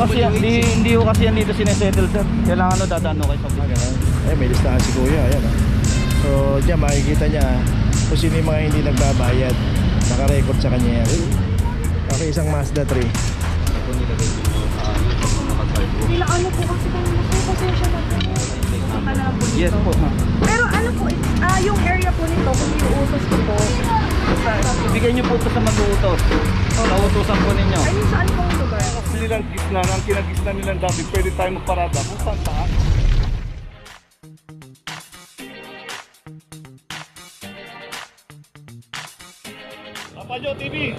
Hindi ko kasi yan dito sinesettle, sir. Kailangan dadaan kayo sa opisina. Ay, may listahan si kuya, ayan. So diyan makikita niya kung sino yung mga hindi nagbabayad. Naka-record sa kanya yan. Okay, isang Mazda 3. Sila ano po kasi kung pasensya na po. Makalabo nito. Yes po, ma'am. Pero ano po, yung area po nito, kung iuutos ko po. Ibigay niyo po ito sa mag-uutos. Nauutosan po ninyo. Ay, saan pong lugar? Nilang gitna, ang kinagisna nilang dati, pwede tayo magparada kung saan saan. Papa Joe TV!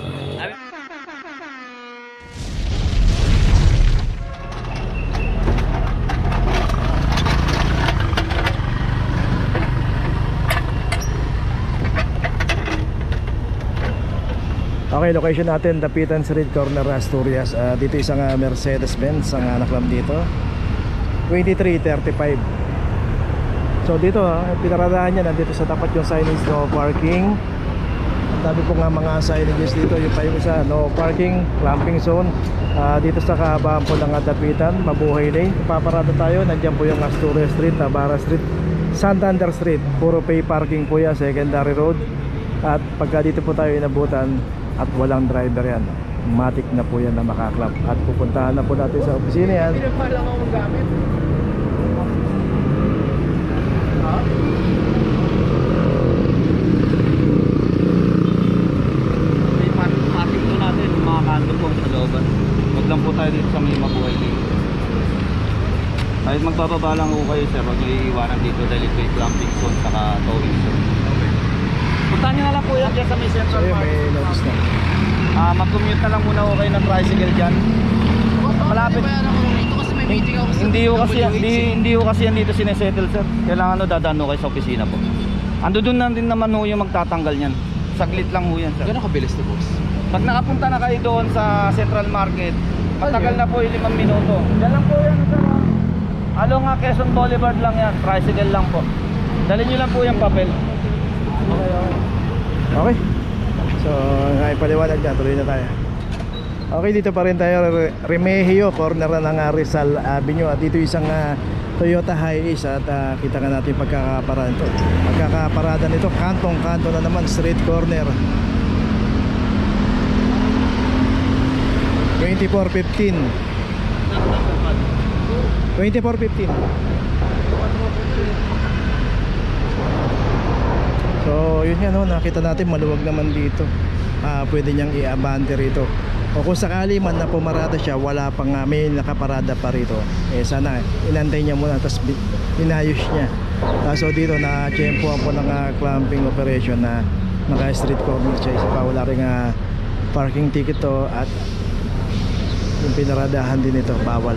Okay, location natin, Dapitan Street, corner Asturias. Dito isang Mercedes-Benz ang naklam dito. 2335. So dito, pinaradahan niya nandito sa tapat yung signage no parking. Ang dami po nga mga signages dito. Yung pa yung isa, no parking, clamping zone. Dito sa kahabaan po ng Dapitan, Mabuhay Lane. Paparada tayo, nandiyan po yung Asturias Street, Tabara Street, Santander Street. Puro pay parking po yan, secondary road. At pagka dito po tayo inabutan at walang driver yan, matik na po yan na makaklap. At pupuntahan na po natin sa opisina yan. Pinapalang ako magamit. Parking po natin, yung mga kanto po sa looban. Huwag lang po tayo dito sa may Mabuhay Lane. Kahit magtotoo lang po kayo, sir, huwag nyo iiwanan dito dahil ito yung clamping zone saka towing zone. Puntahan nyo na lang po yan dyan sa may Central Ayun, Park. may notice na. Mag-commute na lang muna ko kayo ng tricycle dyan. Malapit. Hindi ko kasi yan dito sinesettle, sir. Kailangan dadaan kayo sa opisina po. Ando doon na din naman ho yung magtatanggal yan. Saglit lang ho yan, sir. Gano'n kabilis to, boss? Pag nakapunta na kayo doon sa Central Market, matagal na po yung 5 minuto. Yan lang po yan, sir. Along Quezon Boulevard lang yan. Tricycle lang po. Dalhin nyo lang po yung papel. Okay. So, naipaliwanag na, tuloy na tayo. Okay, dito pa rin tayo, Remigio, corner na ng Rizal Avenue. At dito isang Toyota Hiace at kita nga natin pagkakaparada nito. Pagkakaparada nito, kantong-kanto na naman, street corner. 2415. 2415. So yun nga no, nakita natin maluwag naman dito. Pwede niyang i-abante rito. O kung sakali man na pumarada siya, wala pang may nakaparada pa rito, sana inantay niya muna tapos inayos niya. So dito na tiyempoan po ng clamping operation na naka street corner siya. Isa pa, wala rin parking ticket to at yung pinaradahan din ito, bawal.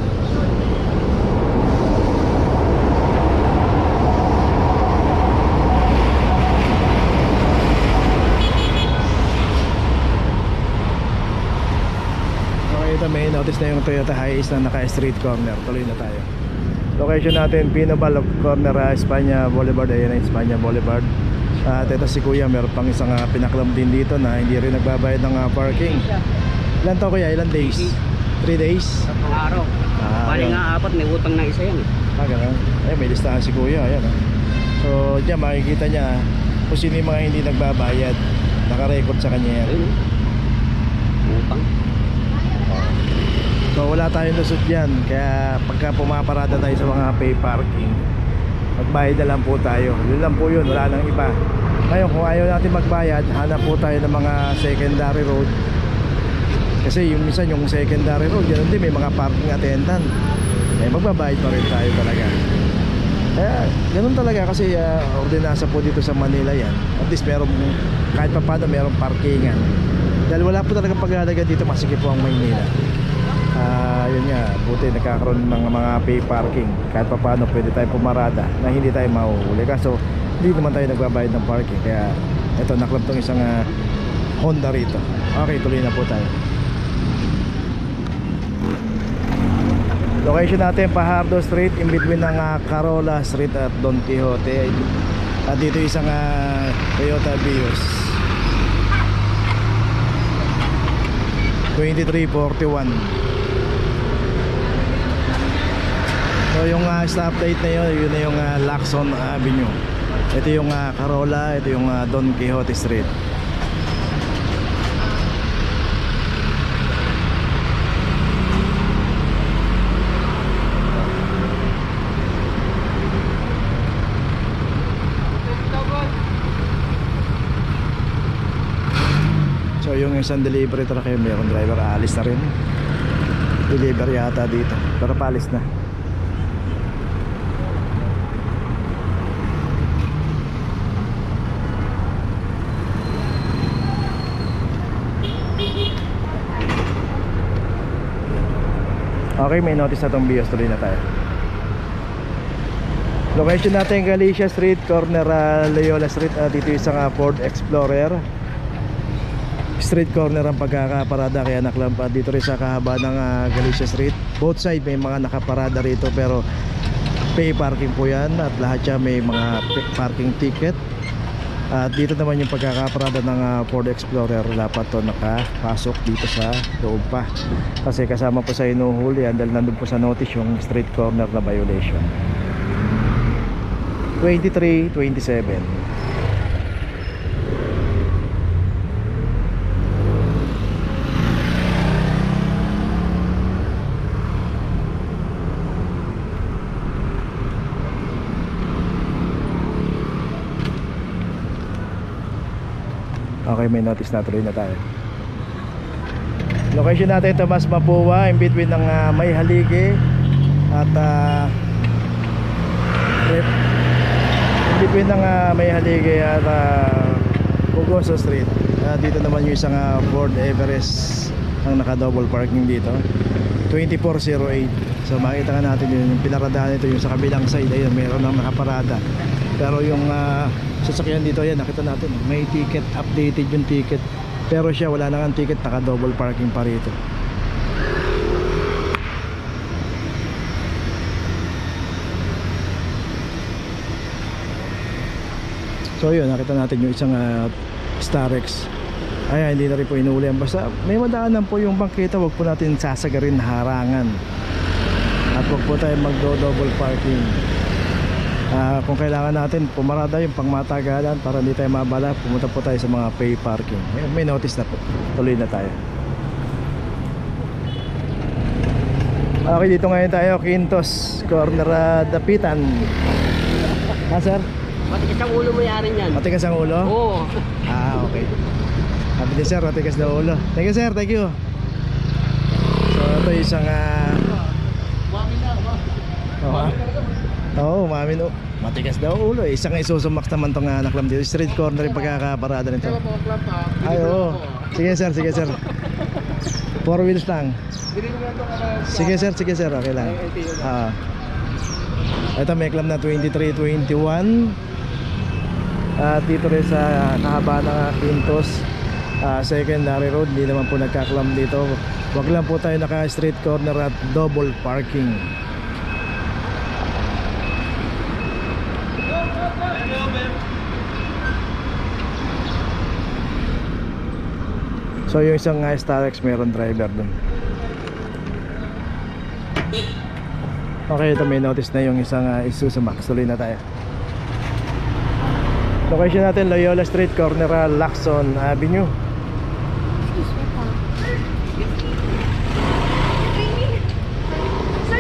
Ito may notice na yung Toyota Hiace na naka street corner. Tuloy na tayo. Location natin, Pinobal corner, Espanya Boulevard. Ayan na, Espanya Boulevard. At ito si kuya, meron pang isang pinaklam din dito na hindi rin nagbabayad ng parking. Ilan to kuya? Ilan days? 3 days? Araw. Bali nga 4, may utang na isa yan eh. Ganun. Ay, may listahan si kuya. Ayan. So diyan makikita niya kung sino yung mga hindi nagbabayad. Naka-record sa kanya yan. Utang. So wala tayong lusot dyan. Kaya pagka pumaparada tayo sa mga pay parking, magbayad na lang po tayo. Yun lang po yun, wala nang iba. Ngayon kung ayaw natin magbayad, hanap po tayo ng mga secondary road. Kasi yung minsan yung secondary road, yan din may mga parking attendant. Magbabayad pa rin tayo talaga. Kaya ganun talaga kasi ordinasa po dito sa Manila yan. At least meron, kahit pa paano merong parkingan. Dahil wala po talaga paghahalaga dito, masikip po ang Maynila. Yun nga, buti nagkakaroon ng mga pay parking. Kahit pa paano pwede tayo pumarada na hindi tayo mahuhuli. Kaso hindi naman tayo nagbabayad ng parking. Kaya ito, naklap tong isang Honda rito. Okay, tuloy na po tayo. Location natin, Fajardo Street, in between ng Carola Street at Don Quixote. At dito isang Toyota Vios 2341. So yung stoplight na yun na yung Lacson Avenue. Ito yung Carola, ito yung Don Quixote Street. So yung isang delivery truck yung mayroong driver aalis na rin. Deliver yata dito, pero paalis na. Okay, may notice na itong BS, tuloy na tayo. Location natin Galicia Street, corner Loyola Street. Dito isang Ford Explorer. Street corner ang pagkakaparada, kaya naklampa dito rin sa kahaba ng Galicia Street. Both side may mga nakaparada rito, pero pay parking po yan. At lahat siya may mga parking ticket. At dito naman yung pagkakaparada ng Ford Explorer, dapat to nakapasok dito sa loob pa, kasi kasama po sa inuhuli dahil nandun po sa notice yung street corner na violation. 23-27. Okay, may notice na, tuloy na tayo. Location natin Tomas Mapua, in between ng May Halige at in between ng May Halige at Pugoso Street. Dito naman yung isang Ford Everest ang naka-double parking dito. 2408. So makita nga natin yung pinaradahan nito, yung sa kabilang side, ayun, meron nang nakaparada. Pero yung sasakyan dito, ayan, nakita natin, may ticket, updated yung ticket. Pero siya wala nang ticket, naka-double parking pa rito. So yun, nakita natin yung isang Starex. Ayan, hindi na rin po inuuli. Basta may madaanan po yung bangketa, wag po natin sasagarin, harangan. At wag po tayo mag-double parking. Kung kailangan natin pumarada yung pangmatagalan para hindi tayo mabala, pumunta po tayo sa mga pay parking. Ayan, may notice na po. Tuloy na tayo. Okay, dito ngayon tayo, Quintos, corner Dapitan. Sir? Matigas ang ulo mo yari niyan. Matigas ang ulo? Oo. Okay. Sabi ni sir, matigas na ulo. Thank you sir, thank you. So ito isang mami no. Matigas daw ulo. Isang Isuzu Max naman tong naklam dito. Street corner yung pagkakaparada nito. Ay oo. Sige sir, sige sir. 4 wheels lang. Sige sir, okay lang. Ito may klam na 23-21. Dito rin sa kahaba ng Quintos secondary road, hindi naman po nagkaklam dito. Wag lang po tayo naka street corner at double parking. So yung isang Starex meron driver dun. Okay, ito may notice na yung isang Isuzu Max. Tuloy na tayo. Location natin Loyola Street, corner Lacson Avenue.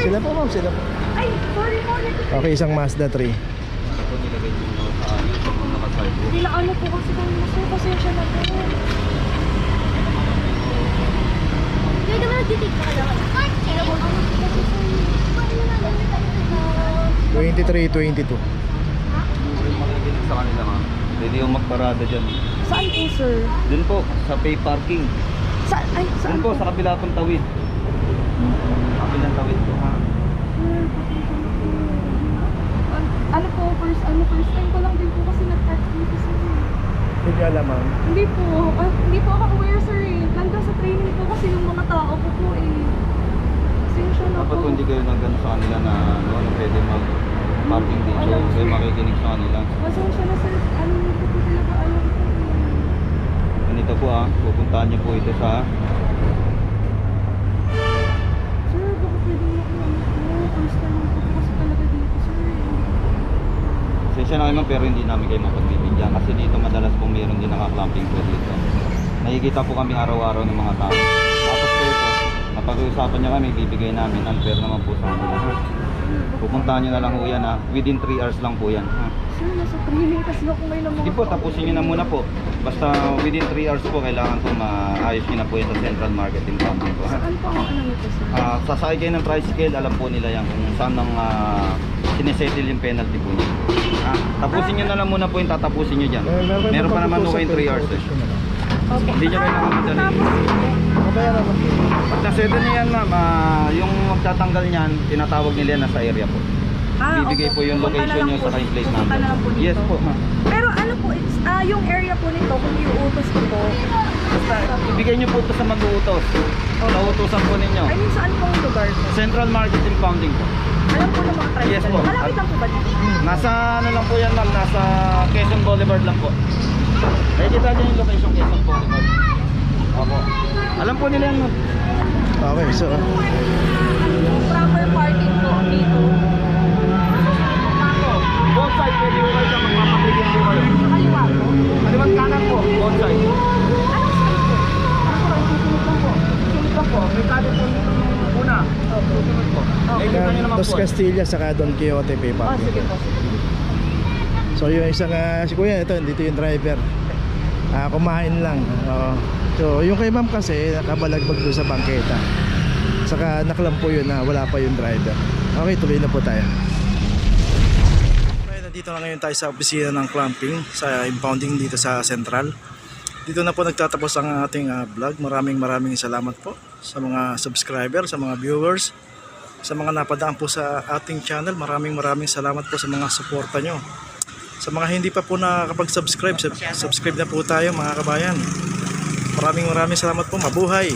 Sila po ma'am, sila po. Ay, sorry po. Okay, isang Mazda 3. Bila ano po kasi kung sir, pasensya na po. Hindi naman nagtitig ka lang. Ay, sila po. 23-22. Sa kanila ma'am. Pwede yung magparada dyan. Saan po sir? Dun po, sa pay parking. Saan? Ay, saan Dun po, sa kabila pong tawid. Kabilang tawid po ha. Ano po, first time ko lang din po kasi nag-park dito sir. Hindi alam ma'am. Hindi po ako aware sir eh. Nandun sa training po kasi yung mga tao ko po eh. Pasensya na Dapat po. kung hindi kayo nagano sa kanila na pwede mag-parking dito. Kayo makikinig sa kanila. Pasensya na sir. Ano po po talaga alam ko eh. Ganito po pupuntahan niyo po ito sa Sir, baka pwede na po ano po. First time po kasi Pasensya na kayo ma'am, pero hindi namin kayo mapagbibigyan kasi dito madalas po meron din naka-clamping po dito. Nakikita po kami araw-araw ng mga tao. Tapos kayo po, napag-uusapan niya kami, bibigay namin, unfair naman po sa kanila. Pupuntahan niyo na lang po yan ha, within 3 hours lang po yan ha. Sir, nasa training kasi ako ngayon ng mga Sige po, tapusin niyo na muna po. Basta within 3 hours po, kailangan po maayos niyo na po yan sa Central Market in Camping po ha. Saan po ang ano nito, sir? Sasakay kayo ng tricycle, alam po nila yan kung saan ang sinesettle yung penalty po niya. Tapusin nyo na lang muna po yung tatapusin nyo dyan. Meron pa naman po kayong 3 hours eh. Opo. Hindi nyo kailangan madali. Mabayaran mo. Pag nasettle niya yan ma'am, yung magtatanggal niyan, tinatawag nila yan nasa area po. Bibigay po yung Pupunta na location lang nyo po- sa plate pupunta number. na lang po dito. Yes po ma'am. Pero ano po, yung area po nito, kung iuutos ko po, Basta ibigay nyo po ito sa mag-uutos. Nauutosan po ninyo. I mean, saan pong lugar po? Central Market Impounding po. Alam po ng mga tricycle. Yes po. Malapit lang po ba dito? Nasa ano lang po yan ma'am, nasa Quezon Boulevard lang po. Nakikita nyo yung location Quezon Boulevard. Opo. Alam po nila yan ma'am. Okay, so Yung proper parking po dito. Both side, pwede po kayo dyan, magpapatigil po kayo. Sa kaliwa po. Kaliwat kanan po, both side. Susunod lang po, may kado po nung una. Susunod po. Nakikita nyo naman Dos po. Castilla saka Don Quixote Pay Ah, Parking. sige po. So yung isang si kuya, ito dito yung driver. Kumain lang. So yung kay ma'am kasi nakabalagbag doon sa bangketa. Saka naklampo yun na wala pa yung driver. Okay, tuloy na po tayo. Okay, nandito na ngayon tayo sa opisina ng clamping sa impounding dito sa Central. Dito na po nagtatapos ang ating vlog. Maraming salamat po sa mga subscriber, sa mga viewers, sa mga napadaan po sa ating channel. Maraming salamat po sa mga suporta nyo. Sa mga hindi pa po nakakapag-subscribe, subscribe na po tayo mga kabayan. Maraming salamat po. Mabuhay!